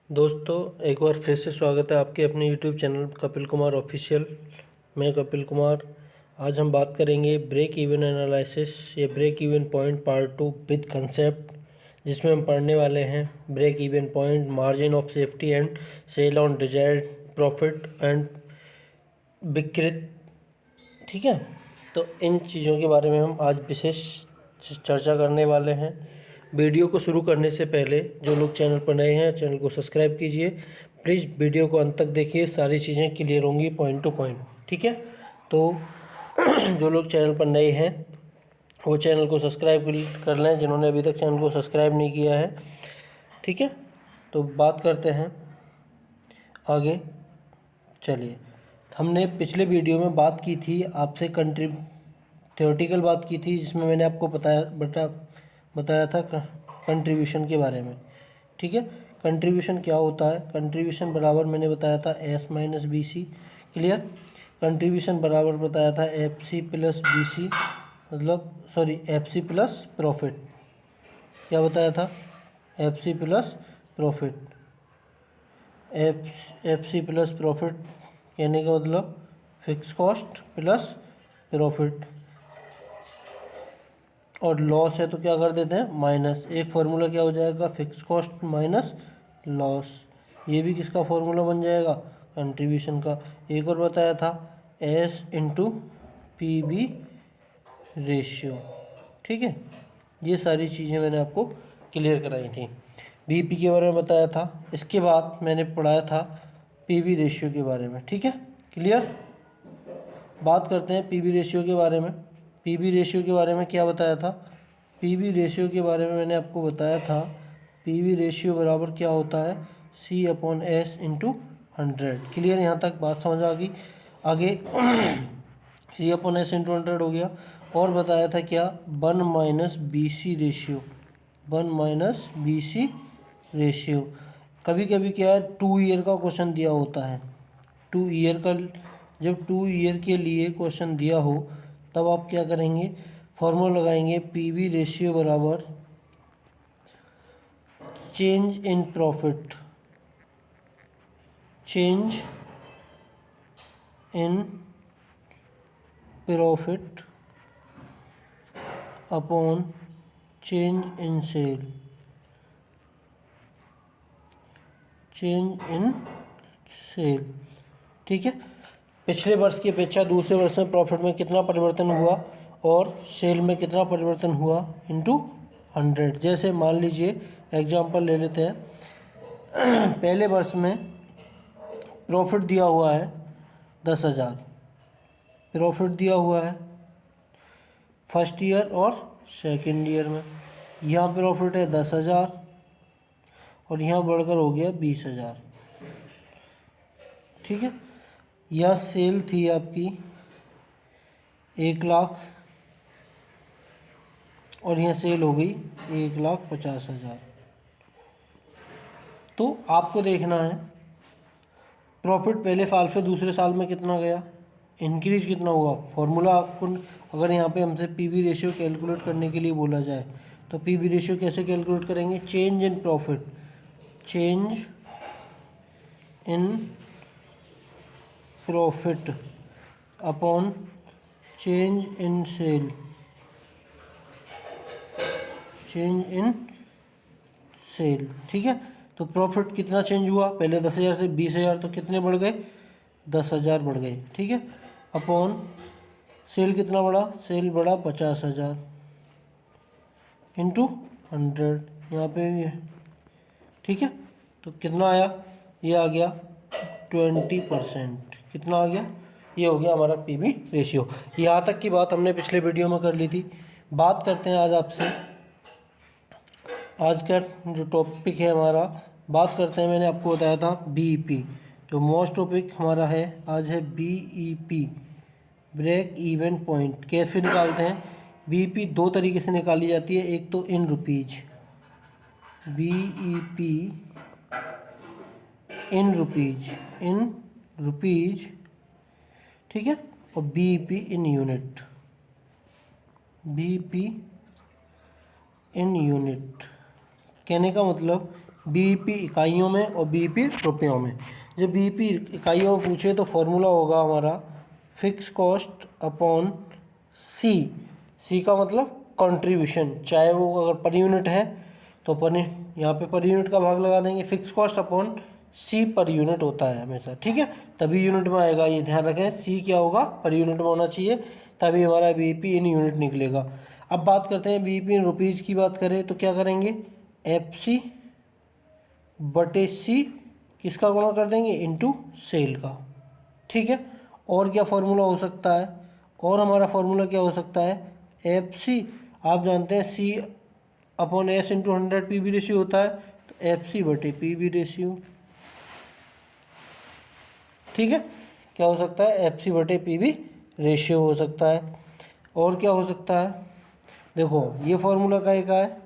दोस्तों, एक बार फिर से स्वागत है आपके अपने YouTube channel Kapil Kumar official. मैं कपिल कुमार। आज हम बात करेंगे ब्रेक इवन एनालिसिस या break even point part 2 with concept, जिसमें हम पढ़ने वाले हैं break even point, margin of safety and sale on desired profit and विकृत। ठीक है, तो इन चीज़ों के बारे में हम आज विशेष चर्चा करने वाले हैं। वीडियो को शुरू करने से पहले जो लोग चैनल पर नए हैं, चैनल को सब्सक्राइब कीजिए। प्लीज़ वीडियो को अंत तक देखिए, सारी चीज़ें क्लियर होंगी पॉइंट टू पॉइंट। ठीक है, तो जो लोग चैनल पर नए हैं वो चैनल को सब्सक्राइब कर लें, जिन्होंने अभी तक चैनल को सब्सक्राइब नहीं किया है। ठीक है, तो बात करते हैं आगे। चलिए, हमने पिछले वीडियो में बात की थी आपसे थ्योरेटिकल बात की थी, जिसमें मैंने आपको बताया था कंट्रीब्यूशन के बारे में। ठीक है, कंट्रीब्यूशन क्या होता है? कंट्रीब्यूशन बराबर मैंने बताया था S minus B C. Clear? Contribution बराबर बताया था F C plus B C, F C plus profit. क्या बताया था? F C plus profit. F C plus profit कहने का मतलब फिक्स कॉस्ट प्लस प्रॉफिट, और लॉस है तो क्या कर देते हैं? माइनस। एक फार्मूला क्या हो जाएगा? Fix cost minus loss. ये भी किसका फार्मूला बन जाएगा? कंट्रीब्यूशन का। एक और बताया था S into P B ratio. ठीक है, ये सारी चीज़ें मैंने आपको क्लियर कराई थी। बी पी के बारे में बताया था। इसके बाद मैंने पढ़ाया था पी बी रेशियो के बारे में। ठीक है, क्लियर? बात करते हैं पी बी रेशियो के बारे में। पी बी रेशियो के बारे में क्या बताया था? पी बी रेशियो के बारे में मैंने आपको बताया था पी बी रेशियो बराबर क्या होता है? सी अपॉन एस इंटू 100। क्लियर? यहाँ तक बात समझ आ गई? आगे सी अपॉन एस इंटू 100 हो गया। और बताया था क्या? 1 minus B C ratio. 1 minus B C ratio. कभी कभी क्या है, 2 ईयर का क्वेश्चन दिया होता है। 2 ईयर का, जब 2 ईयर के लिए क्वेश्चन दिया हो तब आप क्या करेंगे? फॉर्मूला लगाएंगे पी वी रेशियो बराबर change in profit, change in profit upon change in sale, change in sale. ठीक है, पिछले वर्ष की अपेक्षा दूसरे वर्ष में प्रॉफिट में कितना परिवर्तन हुआ और सेल में कितना परिवर्तन हुआ इंटू 100। जैसे मान लीजिए एग्जांपल ले लेते हैं। पहले वर्ष में प्रॉफिट दिया हुआ है 10,000, प्रॉफिट दिया हुआ है फर्स्ट ईयर और सेकंड ईयर में। यहाँ प्रॉफिट है 10,000 और यहाँ बढ़कर हो गया 20,000। ठीक है, यह सेल थी आपकी 1,00,000 और यहाँ सेल हो गई 1,50,000। तो आपको देखना है प्रॉफिट पहले साल से दूसरे साल में कितना गया, इंक्रीज कितना हुआ। फॉर्मूला आपको अगर यहाँ पे हमसे पी वी रेशियो कैलकुलेट करने के लिए बोला जाए तो पी वी रेशियो कैसे कैलकुलेट करेंगे? Change in profit, change in profit upon change in sale, change in sale. ठीक है, तो प्रॉफिट कितना चेंज हुआ? पहले 10,000 से 20,000, तो कितने बढ़ गए? 10,000 बढ़ गए। ठीक है, अपॉन सेल कितना बढ़ा? सेल बढ़ा 50,000 इंटू 100। यहाँ पे भी है। ठीक है, तो कितना आया? ये आ गया 20%। कितना आ गया? ये हो गया हमारा पी बी रेशियो। यहाँ तक की बात हमने पिछले वीडियो में कर ली थी। बात करते हैं आज आपसे, आज का जो टॉपिक है हमारा, बात करते हैं। मैंने आपको बताया था बीईपी, जो मोस्ट टॉपिक हमारा है आज है बीईपी, ब्रेक इवन पॉइंट। कैसे निकालते हैं? बीईपी दो तरीके से निकाली जाती है। एक तो in rupees, BEP in rupees, in rupees. ठीक है, और BEP in unit, BEP in unit. कहने का मतलब बीईपी इकाइयों में और बीईपी रुपयों में। जब बीईपी इकाइयों में पूछे तो फॉर्मूला होगा हमारा फिक्स कॉस्ट अपॉन सी। सी का मतलब कंट्रीब्यूशन, चाहे वो अगर पर यूनिट है तो पर यहाँ पे पर यूनिट का भाग लगा देंगे। फिक्स कॉस्ट अपॉन सी पर यूनिट होता है हमेशा, ठीक है, तभी यूनिट में आएगा। ये ध्यान रखें, सी क्या होगा, पर यूनिट में होना चाहिए, तभी हमारा बीईपी इन यूनिट निकलेगा। अब बात करते हैं बीईपी इन रुपीज़ की बात करें तो क्या करेंगे, एफ सी बटे सी किसका गुणा कर देंगे, इनटू सेल का, ठीक है। और क्या फार्मूला हो सकता है, और हमारा फार्मूला क्या हो सकता है, एफ सी, आप जानते हैं C upon S into 100 P B ratio होता है, तो एफ सी बटे पी बी रेशियो, ठीक है। क्या हो सकता है, एफ सी बटे पी बी रेशियो हो सकता है। और क्या हो सकता है, देखो ये फार्मूला का एक है,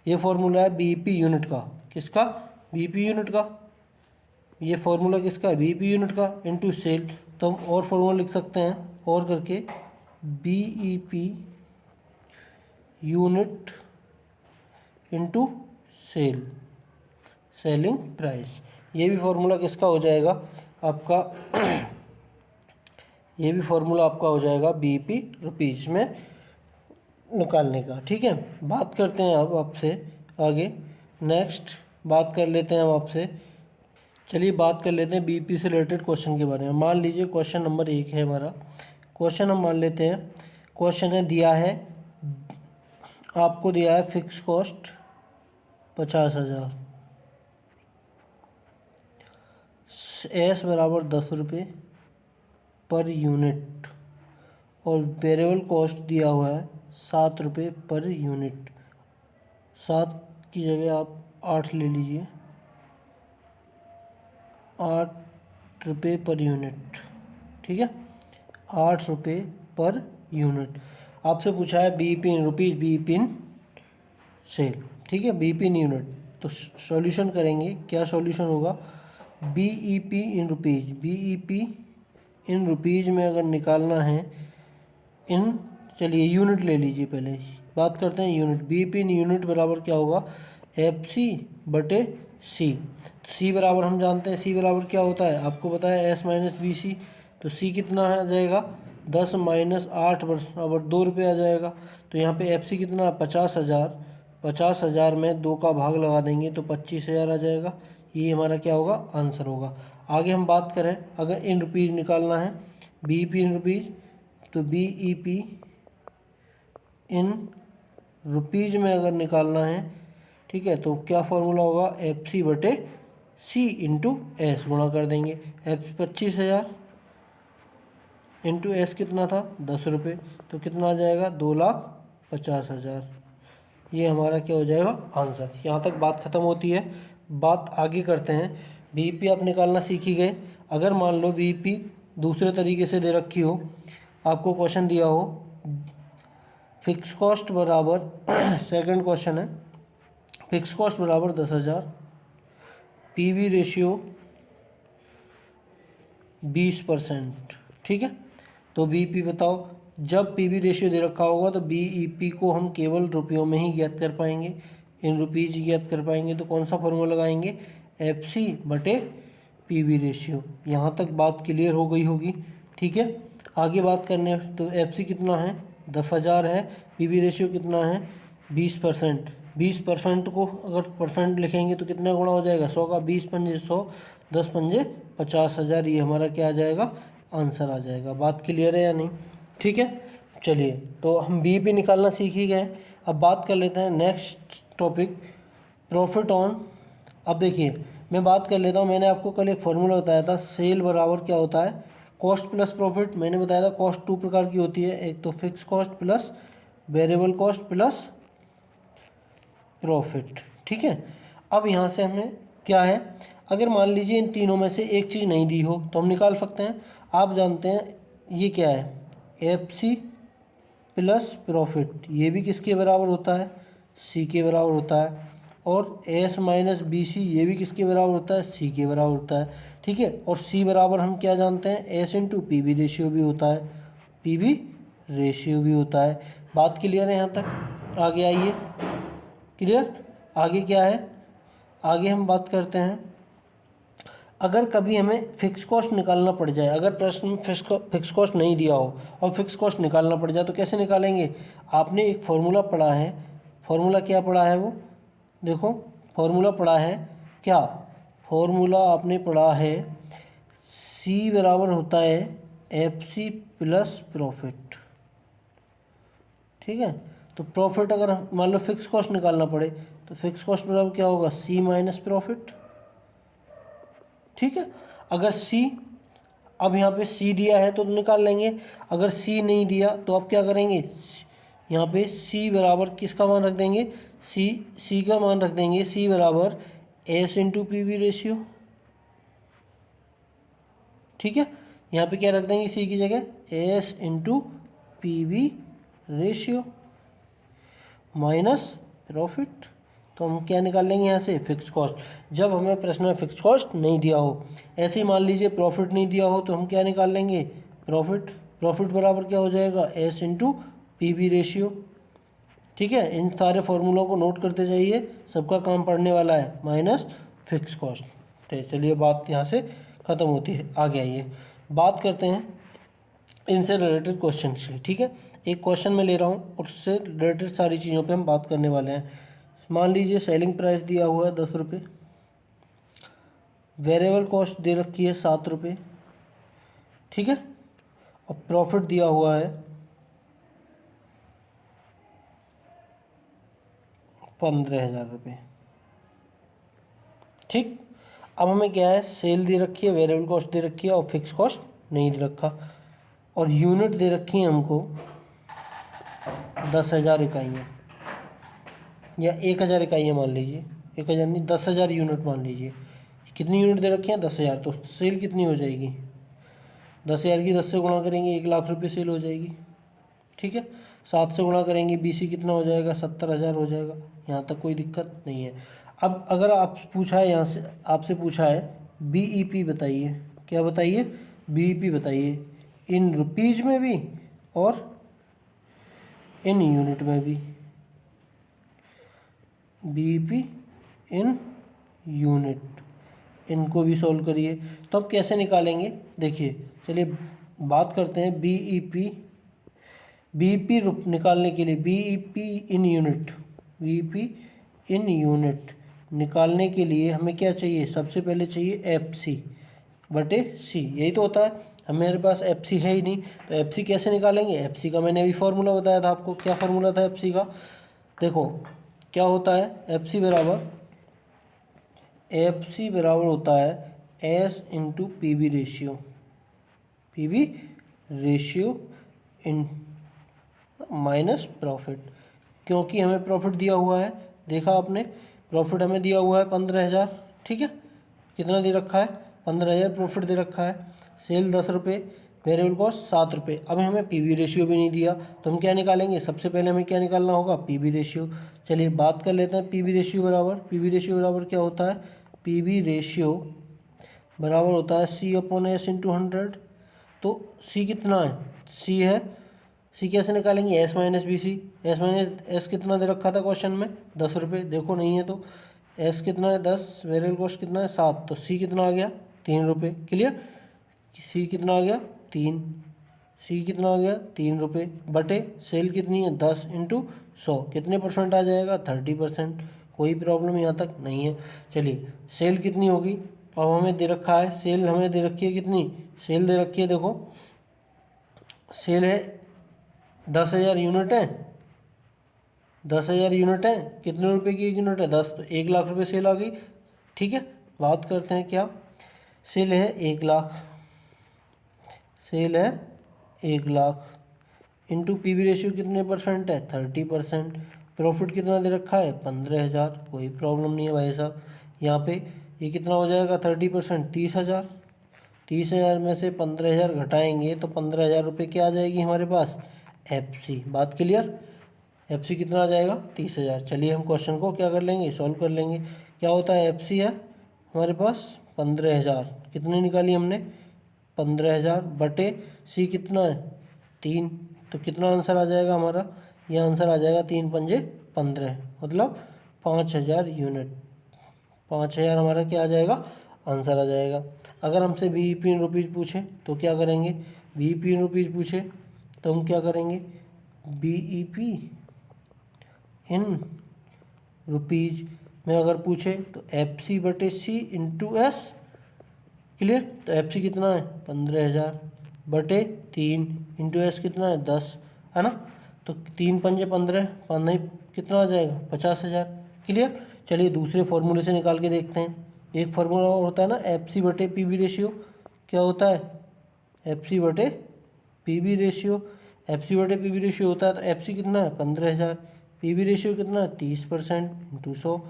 ये फार्मूला है बीईपी यूनिट का, किसका, बीईपी यूनिट का। ये फार्मूला किसका है, बीईपी यूनिट का इनटू सेल। तो हम और फार्मूला लिख सकते हैं, और करके BEP unit into sale, selling price. ये भी फार्मूला किसका हो जाएगा आपका ये भी फार्मूला आपका हो जाएगा बीईपी रुपीज़ में निकालने का, ठीक है। बात करते हैं अब आपसे आगे, नेक्स्ट बात कर लेते हैं हम आपसे, चलिए बात कर लेते हैं बीईपी से रिलेटेड क्वेश्चन के बारे में। मान लीजिए क्वेश्चन नंबर 1 है हमारा, क्वेश्चन हम मान लेते हैं, क्वेश्चन है दिया है, आपको दिया है फिक्स कॉस्ट 50,000, एस बराबर 10 रुपये पर यूनिट, और वेरिएबल कॉस्ट दिया हुआ है 7 रुपये पर यूनिट। 7 की जगह आप 8 ले लीजिए, 8 रुपये पर यूनिट, ठीक है, 8 रुपये पर यूनिट। आपसे पूछा है BEP in rupees, BEP in sale, ठीक है, बीईपी इन यूनिट। तो सॉल्यूशन करेंगे, क्या सॉल्यूशन होगा, BEP in rupees, BEP in rupees में अगर निकालना है इन, चलिए यूनिट ले लीजिए, पहले बात करते हैं यूनिट। बीईपी इन यूनिट बराबर क्या होगा, एफ सी बटे सी। सी बराबर हम जानते हैं, सी बराबर क्या होता है, आपको पता है एस माइनस बी सी। तो सी कितना आ जाएगा, 10 माइनस 8 बराबर 2 रुपये आ जाएगा। तो यहाँ पे एफ सी कितना, 50,000, 50,000 में 2 का भाग लगा देंगे तो 25,000 आ जाएगा। ये हमारा क्या होगा, आंसर होगा। आगे हम बात करें, अगर इन रुपीज़ निकालना है, बीईपी इन रुपीज़, तो बीईपी इन रुपीज़ में अगर निकालना है, ठीक है, तो क्या फार्मूला होगा, एफ सी बटे सी इंटू एस गुणा कर देंगे। एफ 25,000 इंटू एस कितना था, 10 रुपये, तो कितना आ जाएगा, 2,50,000। ये हमारा क्या हो जाएगा, आंसर। यहाँ तक बात ख़त्म होती है। बात आगे करते हैं, बीईपी आप निकालना सीख ही गए। अगर मान लो बीईपी दूसरे तरीके से दे रखी हो, आपको क्वेश्चन दिया हो फिक्स कॉस्ट बराबर सेकंड क्वेश्चन है, फिक्स कॉस्ट बराबर 10,000, पीवी रेशियो 20%, ठीक है। तो बीईपी बताओ, जब पीवी रेशियो दे रखा होगा तो बीईपी को हम केवल रुपयों में ही ज्ञात कर पाएंगे, इन रुपीज़ ही ज्ञात कर पाएंगे। तो कौन सा फॉर्मूला लगाएंगे, एफ सी बटे पीवी रेशियो। यहाँ तक बात क्लियर हो गई होगी, ठीक है। आगे बात करने, तो एफ सी कितना है, 10,000 है, पीवी रेशियो कितना है, 20%। 20% को अगर परसेंट लिखेंगे तो कितना गुणा हो जाएगा, 100 का 20 पंजे 100, 10 पंजे 50,000। ये हमारा क्या आ जाएगा, आंसर आ जाएगा। बात क्लियर है या नहीं, ठीक है। चलिए, तो हम बीईपी निकालना सीख ही गए। अब बात कर लेते हैं नेक्स्ट टॉपिक, प्रॉफिट ऑन। अब देखिए, मैं बात कर लेता हूँ, मैंने आपको कल एक फार्मूला बताया था, सेल बराबर क्या होता है, कॉस्ट प्लस प्रॉफिट। मैंने बताया था कॉस्ट 2 प्रकार की होती है, एक तो fix cost plus variable cost plus profit, ठीक है। अब यहाँ से हमें क्या है, अगर मान लीजिए इन तीनों में से एक चीज़ नहीं दी हो तो हम निकाल सकते हैं। आप जानते हैं ये क्या है, एफ सी प्लस प्रॉफिट, ये भी किसके बराबर होता है, सी के बराबर होता है। और एस माइनस बी सी, ये भी किसके बराबर होता है, सी के बराबर होता है, ठीक है। और सी बराबर हम क्या जानते हैं, S into P B ratio भी होता है, पी बी रेशियो भी होता है। बात क्लियर है यहाँ तक, आगे आइए, क्लियर। आगे क्या है, आगे हम बात करते हैं, अगर कभी हमें फिक्स कॉस्ट निकालना पड़ जाए, अगर प्रश्न में फिक्स कॉस्ट नहीं दिया हो और फिक्स कॉस्ट निकालना पड़ जाए तो कैसे निकालेंगे। आपने एक फॉर्मूला पढ़ा है, फॉर्मूला क्या पढ़ा है वो देखो, फॉर्मूला पढ़ा है क्या, फॉर्मूला आपने पढ़ा है सी बराबर होता है एफ सी प्लस प्रॉफिट। ठीक है, तो प्रॉफिट अगर मान लो फिक्स कॉस्ट निकालना पड़े तो फिक्स कॉस्ट बराबर क्या होगा, सी माइनस प्रॉफिट। ठीक है, अगर सी, अब यहाँ पे सी दिया है तो निकाल लेंगे, अगर सी नहीं दिया तो आप क्या करेंगे, यहाँ पे सी बराबर किसका मान रख देंगे, सी का मान रख देंगे, सी बराबर S into P V ratio. ठीक है, यहाँ पे क्या रख देंगे सी की जगह, S into P V ratio minus profit. तो हम क्या निकाल लेंगे यहाँ से, फिक्स कॉस्ट, जब हमें प्रश्न में फिक्स कॉस्ट नहीं दिया हो। ऐसे ही मान लीजिए प्रॉफिट नहीं दिया हो तो हम क्या निकाल लेंगे, प्रॉफिट। प्रॉफिट बराबर क्या हो जाएगा, S into P V ratio. ठीक है, इन सारे फॉर्मूलों को नोट करते जाइए, सबका काम पड़ने वाला है, माइनस फिक्स कॉस्ट। तो चलिए बात यहाँ से ख़त्म होती है। आगे आइए बात करते हैं इनसे रिलेटेड क्वेश्चन से। ठीक है, एक क्वेश्चन मैं ले रहा हूँ और उससे रिलेटेड सारी चीज़ों पे हम बात करने वाले हैं। मान लीजिए सेलिंग प्राइस दिया हुआ है 10 रुपये, वेरिएबल कॉस्ट दे रखी है 7 रुपये। ठीक है, और प्रॉफिट दिया हुआ है 15,000 रुपये। ठीक, अब हमें क्या है, सेल दे रखी है, वेरिएबल कॉस्ट दे रखी है और फिक्स कॉस्ट नहीं दे रखा, और यूनिट दे रखी है हमको 10,000 इकाइयाँ या 1,000 इकाइयाँ मान लीजिए, 1,000 नहीं 10,000 यूनिट मान लीजिए। कितनी यूनिट दे रखी हैं, 10,000, तो सेल कितनी हो जाएगी, 10,000 की 10 से गुणा करेंगे 1,00,000 रुपये सेल हो जाएगी। ठीक है, 7 से गुणा करेंगे बीसी कितना हो जाएगा, 70,000 हो जाएगा। यहाँ तक कोई दिक्कत नहीं है। अब अगर आप पूछा है, यहाँ से आपसे पूछा है बीईपी बताइए, क्या बताइए, बीईपी बताइए, इन रुपीज़ में भी और इन यूनिट में भी, बीईपी इन यूनिट, इनको भी सॉल्व करिए। तो अब कैसे निकालेंगे, देखिए चलिए बात करते हैं बीईपी। बीईपी निकालने के लिए, BEP in unit, BEP in unit निकालने के लिए हमें क्या चाहिए, सबसे पहले चाहिए एफसी बटे सी, यही तो होता है। हमारे पास एफसी है ही नहीं, तो एफसी कैसे निकालेंगे, एफसी का मैंने अभी फार्मूला बताया था आपको, क्या फार्मूला था एफसी का, देखो क्या होता है, एफसी बराबर होता है S into P V ratio, P V ratio in minus profit. क्योंकि हमें प्रॉफिट दिया हुआ है, देखा आपने, प्रॉफिट हमें दिया हुआ है 15,000। ठीक है, कितना दे रखा है, 15,000 प्रॉफिट दे रखा है, सेल 10 रुपये, वेरिएबल कॉस्ट 7 रुपये। अब हमें पी वी रेशियो भी नहीं दिया, तो हम क्या निकालेंगे, सबसे पहले हमें क्या निकालना होगा, पी वी रेशियो। चलिए बात कर लेते हैं, पी वी रेशियो बराबर क्या होता है, पी वी रेशियो बराबर होता है सी अपॉन एस इंटू 100। तो सी कितना है, सी है, सी कैसे निकालेंगे, S minus B C, S कितना दे रखा था क्वेश्चन में, 10 रुपये, देखो नहीं है तो एस कितना है 10, वेरिएबल कॉस्ट कितना है 7, तो सी कितना आ गया 3 रुपये। क्लियर, सी कितना आ गया 3, सी कितना आ गया 3 रुपये बटे सेल कितनी है 10 इंटू 100, कितने परसेंट आ जाएगा 30%। कोई प्रॉब्लम यहाँ तक नहीं है। चलिए सेल कितनी होगी, अब हमें दे रखा है सेल, हमें दे रखी है कितनी, सेल दे रखी है, देखो सेल है 10,000 यूनिट है, 10,000 यूनिट है, कितने रुपए की एक यूनिट है 10, तो 1,00,000 रुपये सेल आ गई। ठीक है, बात करते हैं क्या, सेल है 1,00,000, सेल है 1,00,000 इंटू पी वी रेशियो कितने परसेंट है 30%, प्रॉफिट कितना दे रखा है 15,000, कोई प्रॉब्लम नहीं है भाई साहब। यहाँ पे ये कितना हो जाएगा 30%, 30,000, 30,000 में से 15,000 घटाएंगे तो 15,000 रुपये क्या आ जाएगी हमारे पास, एफ सी। बात क्लियर, एफ सी कितना आ जाएगा 30,000। चलिए हम क्वेश्चन को क्या कर लेंगे, सॉल्व कर लेंगे। क्या होता है, एफ सी है हमारे पास 15,000, कितनी निकाली हमने 15,000 बटे सी कितना है 3, तो कितना आंसर आ जाएगा हमारा, यह आंसर आ जाएगा 3 पंजे 15, मतलब 5,000 यूनिट। 5000 हमारा क्या आ जाएगा, आंसर आ जाएगा। अगर हमसे बीईपी इन रुपीज़ पूछे तो क्या करेंगे, बीईपी इन रुपीज़ पूछे तो हम क्या करेंगे, बीईपी इन रुपीज़ में अगर पूछे तो FC/C इंटू एस, क्लियर। तो FC कितना है 15,000/3 इंटू एस कितना है 10, है ना। तो 3×5 = 15, 5 कितना आ जाएगा 50,000, क्लियर। चलिए दूसरे फॉर्मूले से निकाल के देखते हैं। एक फार्मूला और होता है ना FC/PV रेशियो, क्या होता है FC/PV रेशियो। FC/PV रेशियो होता है तो FC कितना है 15,000, PV रेशियो कितना है 30% इंटू 100,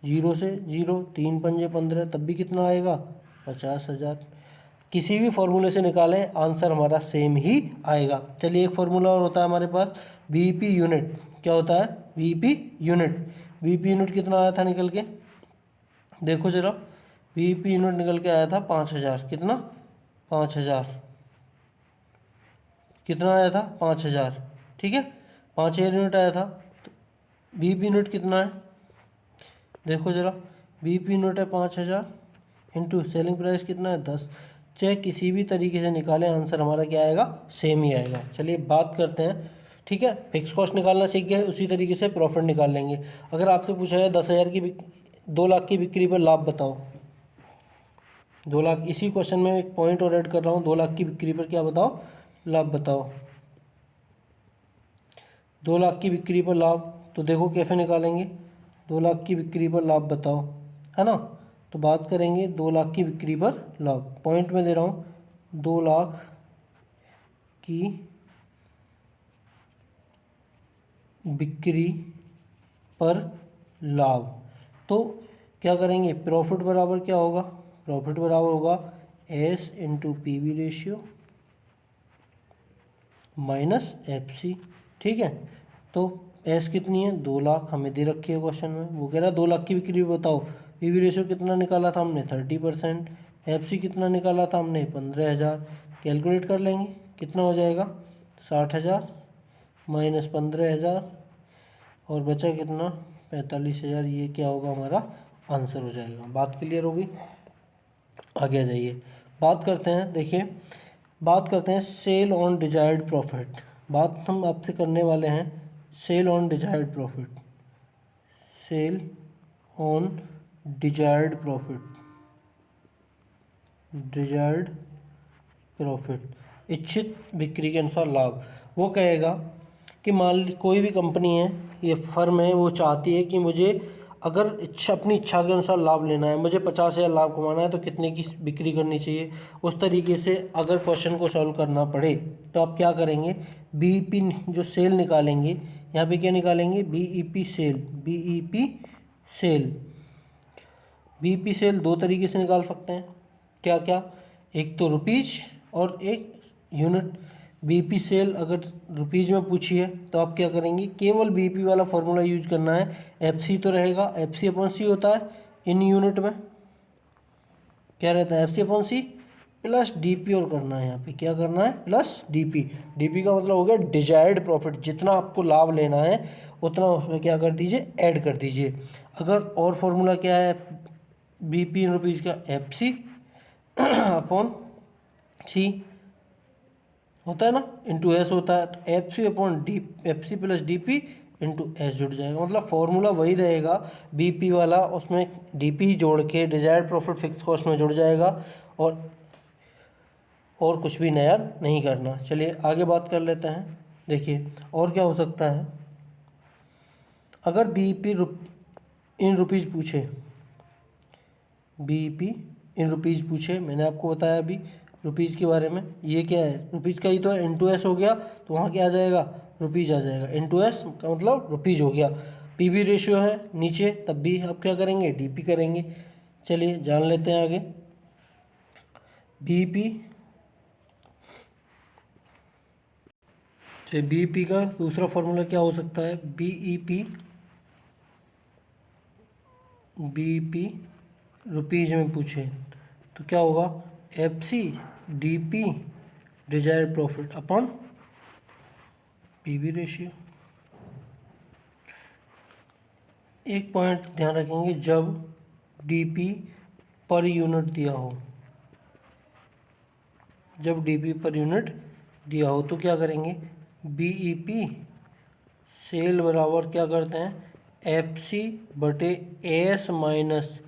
0 से 0, 3×5 = 15, तब भी कितना आएगा 50,000। किसी भी फॉर्मूले से निकालें आंसर हमारा सेम ही आएगा। चलिए एक फार्मूला और होता है हमारे पास बीईपी यूनिट, क्या होता है बीईपी यूनिट। बीईपी यूनिट कितना आया था निकल के, देखो जरा, बीईपी यूनिट निकल के आया था 5,000, कितना 5,000, कितना आया था 5,000, ठीक है 5,000 यूनिट आया था। तो बीईपी यूनिट कितना है, देखो जरा, बीईपी यूनिट है 5,000 इंटू सेलिंग प्राइस कितना है 10। चाहे किसी भी तरीके से निकालें आंसर हमारा क्या आएगा, सेम ही आएगा। चलिए बात करते हैं, ठीक है, फिक्स कॉस्ट निकालना सीख गए, उसी तरीके से प्रॉफिट निकाल लेंगे। अगर आपसे पूछा जाए 10,000 की 2 लाख की बिक्री पर लाभ बताओ, 2 लाख, इसी क्वेश्चन में एक पॉइंट और ऐड कर रहा हूँ, 2 लाख की बिक्री पर क्या बताओ, लाभ बताओ। 2 लाख की बिक्री पर लाभ, तो देखो कैसे निकालेंगे, 2 लाख की बिक्री पर लाभ बताओ, है ना। तो बात करेंगे 2 लाख की बिक्री पर लाभ, पॉइंट में दे रहा हूँ 2 लाख की बिक्री पर लाभ। तो क्या करेंगे, प्रॉफिट बराबर क्या होगा, प्रॉफिट बराबर होगा S/PV रेशियो माइनस FC, ठीक है। तो S कितनी है 2 लाख, हमें दे रखी है क्वेश्चन में, वो कह रहा है 2 लाख की बिक्री बताओ। PV रेशियो कितना निकाला था हमने 30%, FC कितना निकाला था हमने 15,000। कैलकुलेट कर लेंगे कितना हो जाएगा 60,000 माइनस 15,000 और बचा कितना 45,000, ये क्या होगा हमारा आंसर हो जाएगा। बात क्लियर होगी, आगे आ जाइए। बात करते हैं, देखिए बात करते हैं सेल ऑन डिजायर्ड प्रॉफिट। बात हम आपसे करने वाले हैं sale on desired profit, sale on desired profit, desired profit, इच्छित बिक्री के अनुसार लाभ। वो कहेगा कि मान ली कोई भी कंपनी है, ये फर्म है, वो चाहती है कि मुझे अगर अपनी इच्छा के अनुसार लाभ लेना है, मुझे 50,000 लाभ कमाना है तो कितने की बिक्री करनी चाहिए। उस तरीके से अगर क्वेश्चन को सॉल्व करना पड़े तो आप क्या करेंगे, बीईपी जो सेल निकालेंगे, यहाँ पे क्या निकालेंगे BEP cell, BEP cell. BEP cell 2 तरीके से निकाल सकते हैं, क्या क्या, एक तो रुपीज़ और एक यूनिट। बीईपी सेल अगर रुपीज़ में पूछी है तो आप क्या करेंगे, केवल बीईपी वाला फॉर्मूला यूज करना है। FC तो रहेगा, FC/C होता है इन यूनिट में, क्या रहता है FC/C प्लस DP, और करना है यहाँ पे क्या करना है प्लस DP। DP का मतलब हो गया डिजायर्ड प्रॉफिट, जितना आपको लाभ लेना है उतना उसमें क्या कर दीजिए ऐड कर दीजिए। अगर और फॉर्मूला क्या है बीईपी इन रुपीज़ का FC/C होता है ना, इंटू S होता है, तो FC plus DP into S जुड़ जाएगा। मतलब फॉर्मूला वही रहेगा बीपी वाला, उसमें DP जोड़ के डिजायर्ड प्रॉफिट फिक्स कॉस्ट में जुड़ जाएगा, और कुछ भी नया नहीं करना। चलिए आगे बात कर लेते हैं। देखिए और क्या हो सकता है, अगर बीईपी इन रुपीज़ पूछे, बीईपी इन रुपीज़ पूछे, मैंने आपको बताया अभी रुपीज़ के बारे में, ये क्या है रुपीज़ का ही तो है, इंटू S हो गया तो वहाँ क्या आ जाएगा रुपीज़ आ जाएगा, इंटू S का मतलब रुपीज़ हो गया। PV रेशियो है नीचे, तब भी आप क्या करेंगे DP करेंगे। चलिए जान लेते हैं आगे। बीईपी, चलिए बीईपी का दूसरा फॉर्मूला क्या हो सकता है, बीईपी रुपीज़ में पूछे तो क्या होगा FC/DP desired profit upon PV ratio. एक पॉइंट ध्यान रखेंगे, जब डीपी पर यूनिट दिया हो, जब डीपी पर यूनिट दिया हो तो क्या करेंगे, बीईपी सेल बराबर क्या करते हैं, एफसी बटे S minus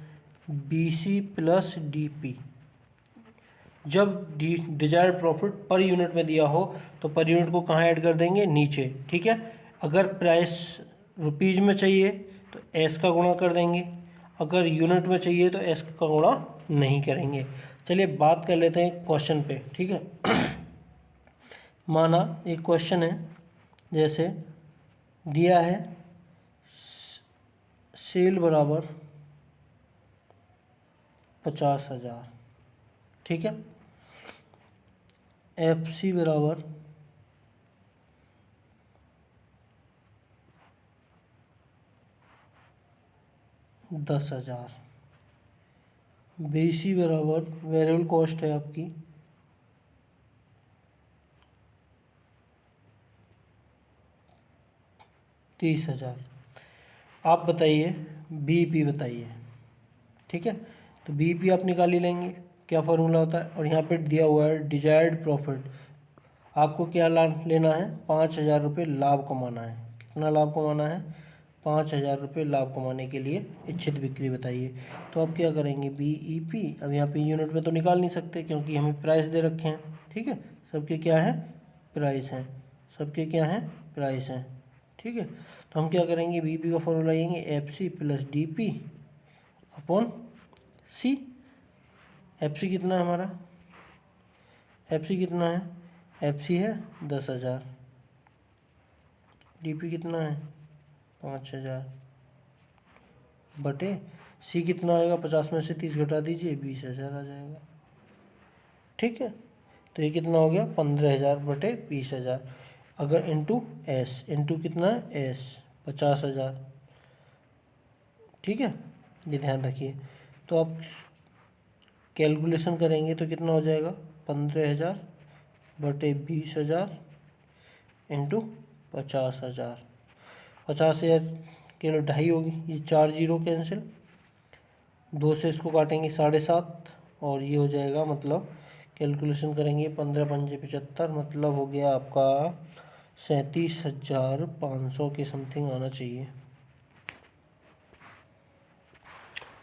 BC plus DP. जब डिजायर्ड प्रॉफिट पर यूनिट में दिया हो तो पर यूनिट को कहाँ ऐड कर देंगे, नीचे, ठीक है। अगर प्राइस रुपीज़ में चाहिए तो एस का गुणा कर देंगे, अगर यूनिट में चाहिए तो एस का गुणा नहीं करेंगे। चलिए बात कर लेते हैं क्वेश्चन पे, ठीक है। माना एक क्वेश्चन है, जैसे दिया है सेल बराबर 50,000, ठीक है। एफ सी बराबर 10,000, बी सी बराबर वेरिएबल कॉस्ट है आपकी 30,000। आप बताइए बीपी बताइए, ठीक है। तो बीपी आप निकाल ही लेंगे, क्या फार्मूला होता है, और यहाँ पे दिया हुआ है डिजायर्ड प्रॉफिट, आपको क्या लेना है, 5,000 रुपये लाभ कमाना है। कितना लाभ कमाना है, 5,000 रुपये लाभ कमाने के लिए इच्छित बिक्री बताइए। तो आप क्या करेंगे, बीईपी, अब यहाँ पे यूनिट में तो निकाल नहीं सकते क्योंकि हमें प्राइस दे रखे हैं, ठीक है। सबके क्या है, प्राइस हैं, सबके क्या हैं, प्राइस हैं, ठीक है। तो हम क्या करेंगे, बीपी का फॉर्मूला लेंगे F C plus D P upon C. F C कितना है हमारा, एफ सी कितना है, एफ सी है 10,000, डी पी कितना है 5,000 बटे सी कितना आएगा, 50 में से 30 घटा दीजिए 20,000 आ जाएगा, ठीक है। तो ये कितना हो गया, 15,000 बटे 20,000। अगर इंटू एस, इंटू कितना है एस, 50,000, ठीक है, ये ध्यान रखिए। तो आप कैलकुलेशन करेंगे तो कितना हो जाएगा, 15,000 बटे 20,000 इंटू 50,000। 50,000 के 2.5 होगी, ये 4 जीरो कैंसिल, 2 से इसको काटेंगे 7.5 और ये हो जाएगा, मतलब कैलकुलेशन करेंगे 15 पंजे 75, मतलब हो गया आपका 37,500 के समथिंग आना चाहिए।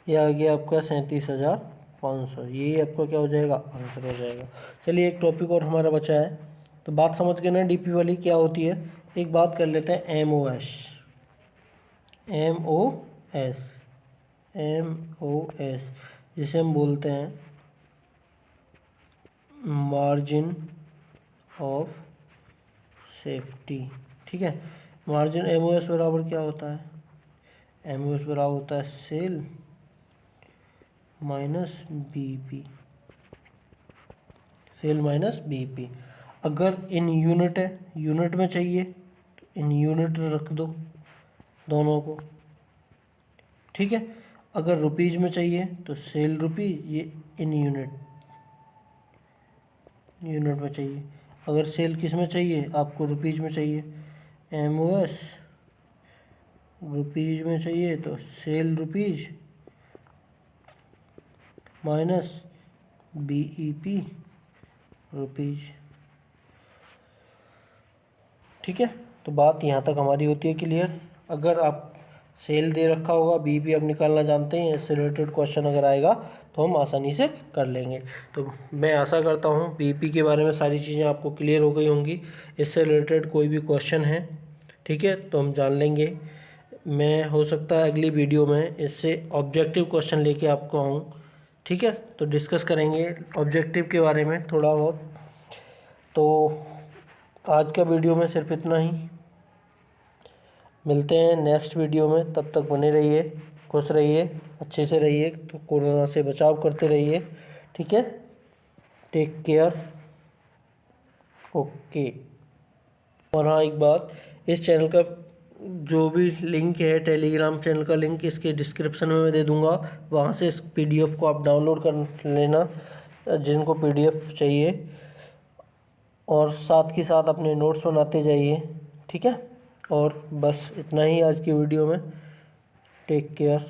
ये आ गया आपका 37,500, ये आपका क्या हो जाएगा, आंसर हो जाएगा। चलिए एक टॉपिक और हमारा बचा है, तो बात समझ गए ना डीपी वाली क्या होती है। एक बात कर लेते हैं एमओएस, एमओएस, एमओएस जिसे हम बोलते हैं मार्जिन ऑफ सेफ्टी, ठीक है। मार्जिन एमओएस बराबर क्या होता है, एमओएस बराबर होता है sale minus BP, sale minus BP. अगर इन यूनिट है, यूनिट में चाहिए तो इन यूनिट रख दो दोनों को, ठीक है। अगर रुपीज़ में चाहिए तो सेल रुपीज़, ये इन यूनिट, यूनिट में चाहिए। अगर सेल किस में चाहिए, आपको रुपीज़ में चाहिए, एमओएस रुपीज़ में चाहिए तो sale rupees minus BEP rupees, ठीक है। तो बात यहाँ तक हमारी होती है क्लियर। अगर आप सेल दे रखा होगा, बीईपी आप निकालना जानते हैं, इससे रिलेटेड क्वेश्चन अगर आएगा तो हम आसानी से कर लेंगे। तो मैं आशा करता हूँ बीईपी के बारे में सारी चीज़ें आपको क्लियर हो गई होंगी। इससे रिलेटेड कोई भी क्वेश्चन है, ठीक है, तो हम जान लेंगे। मैं हो सकता है अगली वीडियो में इससे ऑब्जेक्टिव क्वेश्चन लेके आपको आऊँ, ठीक है। तो डिस्कस करेंगे ऑब्जेक्टिव के बारे में थोड़ा बहुत। तो आज का वीडियो में सिर्फ इतना ही, मिलते हैं नेक्स्ट वीडियो में। तब तक बने रहिए, खुश रहिए, अच्छे से रहिए, तो कोरोना से बचाव करते रहिए, ठीक है। Take care, okay. और हाँ एक बात, इस चैनल का जो भी लिंक है, टेलीग्राम चैनल का लिंक इसके डिस्क्रिप्शन में मैं दे दूँगा, वहाँ से इस पीडीएफ को आप डाउनलोड कर लेना जिनको पीडीएफ चाहिए, और साथ के साथ अपने नोट्स बनाते जाइए, ठीक है। और बस इतना ही आज की वीडियो में। Take care.